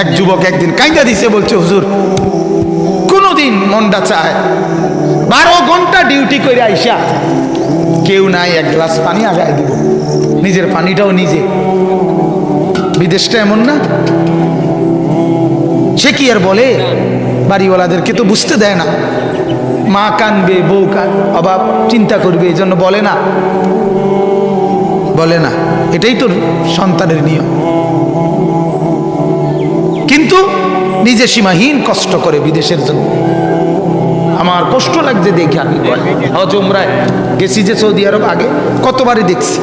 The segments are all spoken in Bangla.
এক যুবক একদিন কাইন্দা দিছে, বলছে হুজুর কোনদিন মনটা চায় 12 ঘন্টা ডিউটি করে আইসা কেউ নাই, এক গ্লাস পানি আগায় দিব, নিজের পানিটাও নিজে। বিদেশটা এমন না, সে কি আর বলে, বাড়িওয়ালাদেরকে তো বুঝতে দেয় না, মা কানবে, বউ অভাব চিন্তা করবে, এই জন্য বলে না, বলে না, এটাই তো সন্তানের নিয়ম। কিন্তু নিজে সীমাহীন কষ্ট করে বিদেশের জন্য। আমার কষ্ট লাগছে দেখে, আমি হজ উমরায় গেছি যে সৌদি আরব, আগে কতবারই দেখছি,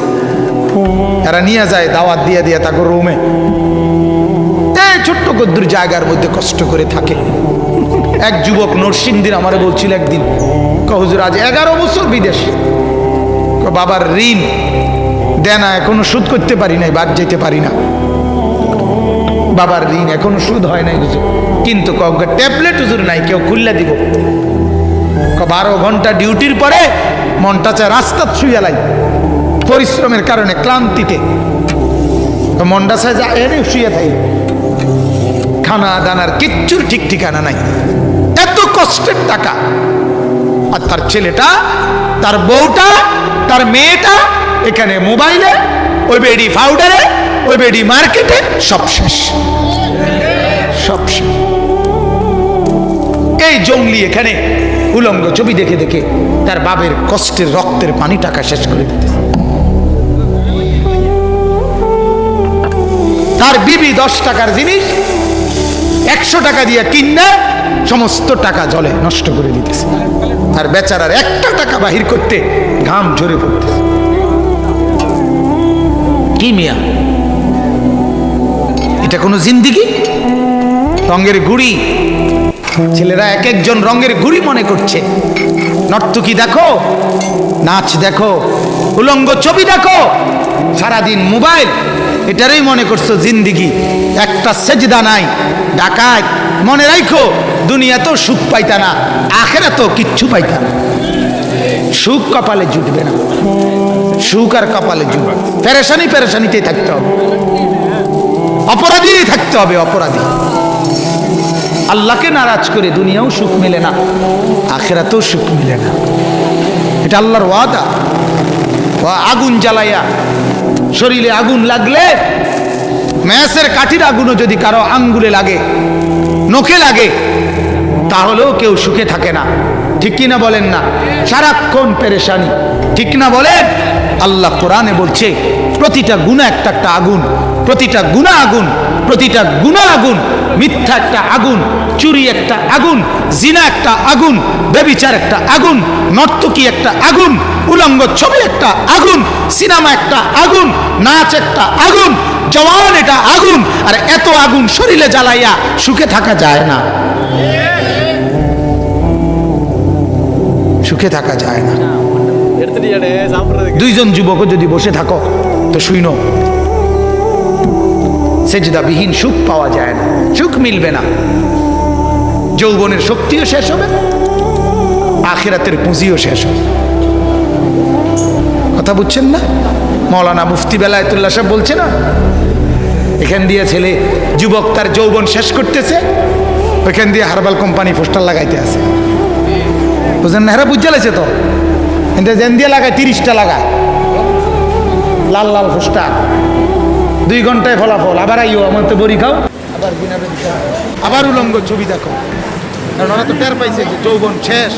এরা নিয়ে যায় দাওয়াত দিয়ে দিয়ে তাকে রুমে, ছোট্ট কদ্দুর জায়গার মধ্যে কষ্ট করে থাকে। এক যুবক নরসিংদীর আমারে বলছিল একদিন, হুজুর আজ 11 বছর বিদেশ, বাবার ঋণ দেনা এখনো শোধ করতে পারি নাই, বাদ যেতে পারি না, বাবার ঋণ এখনো শোধ হয় নাই হুজুর, কিন্তু ট্যাবলেট হুজুর নাই, কেউ খুললে দিব। 12 ঘন্টা ডিউটির পরে মনটা চায় রাস্তা শুয়ে লাই, পরিশ্রমের কারণে ক্লান্তিতে মনটা চায় যা এনে শুয়ে থাই, খানা দানার কিচ্ছুর ঠিক ঠিকানা নাই, এত কষ্টের টাকা। আর তার ছেলেটা, তার বউটা, তার মেয়েটা এখানে মোবাইলে, ওই বেডি পাউডারে, ওই বেডি মার্কেটে, সব শেষ, সব শেষ। এই জঙ্গলি এখানে উলঙ্গ ছবি দেখে দেখে তার বাবের কষ্টের রক্তের পানি টাকা শেষ করে দিতেছে। তার বিবি 10 টাকার জিনিস 100 টাকা দিয়ে কিনে সমস্ত টাকা জলে নষ্ট করে দিতেছে, আর বেচারার একটা টাকা বাহির করতে ঘাম ঝরে পড়তেছে। কি মিয়া, এটা কোনো জিন্দিগি? রঙের গুড়ি, ছেলেরা এক একজন রঙের গুড়ি মনে করছে। নর্তকী দেখো, নাচ দেখো, উলঙ্গ ছবি দেখো, সারাদিন মোবাইল, এটারই মনে করছো জিন্দিগি। একটা সেজদা নাই, ডাকাত। মনে রাখো, দুনিয়াতেও সুখ পাইতা না, আখিরাতেও কিচ্ছু পাইতা না। সুখ কপালে জুটবে না, সুখ আর কপালে জুটবে, পেরেশানি পেরেশানিতেই থাকতে হবে, অপরাধী থাকতে হবে, অপরাধী। আল্লাহকে নারাজ করে দুনিয়াও সুখ মেলে না, আখিরাতেও সুখ মেলে না। এটা আল্লাহর ওয়াদা। আগুন জ্বালাইয়া, শরীরে আগুন লাগলে, ম্যাসের কাঠির আগুনও যদি কারো আঙ্গুলে লাগে, নখে লাগে, তাহলেও কেউ সুখে থাকে না। ঠিক কিনা বলেন না? সারাক্ষণ পেরেশানি, ঠিক না বলেন? আল্লাহ কোরআনে বলছে প্রতিটা গুনাহ একটা একটা আগুন, প্রতিটা গুনাহ আগুন, প্রতিটা গুনাহ আগুন। মিথ্যা একটা আগুন, চুরি একটা আগুন, জিনা একটা আগুন, ব্যভিচার একটা আগুন, নর্তকী একটা আগুন, উলঙ্গ ছবি একটা আগুন, সিনেমা একটা আগুন, নাচ একটা আগুন, জওয়ান এটা আগুন। আর এত আগুন শরীরে জ্বালাইয়া সুখে থাকা যায় না, সুখে থাকা যায় না। দুইজন যুবকও যদি বসে থাকো তো শুইনো, সেজদাবিহীন সুখ পাওয়া যায় না, সুখ মিলবে না। যৌবনের শক্তিও শেষ হবে, আখিরাতের পুঁজিও শেষ হবে। কথা বুঝছেন না? মৌলানা মুফতি বেলায়েতুল্লাহ সাহেব বলছে না, এখান দিয়ে ছেলে যুবক তার যৌবন শেষ করতেছে, ওইখান দিয়ে হার্বাল কোম্পানি পোস্টার লাগাইতে আছে। বুঝলেন না? হেরা বুঝে লাগছে তো, যেন দিয়ে লাগায় 30টা লাগায় লাল লাল পোস্টার, 2 ঘন্টায় ফলাফল। আবার আইও আমার তো বড়ি খাও, আবার উলঙ্গ ছবি দেখো, কারণ ওরা তো টের পাইছে যে যৌবন শেষ।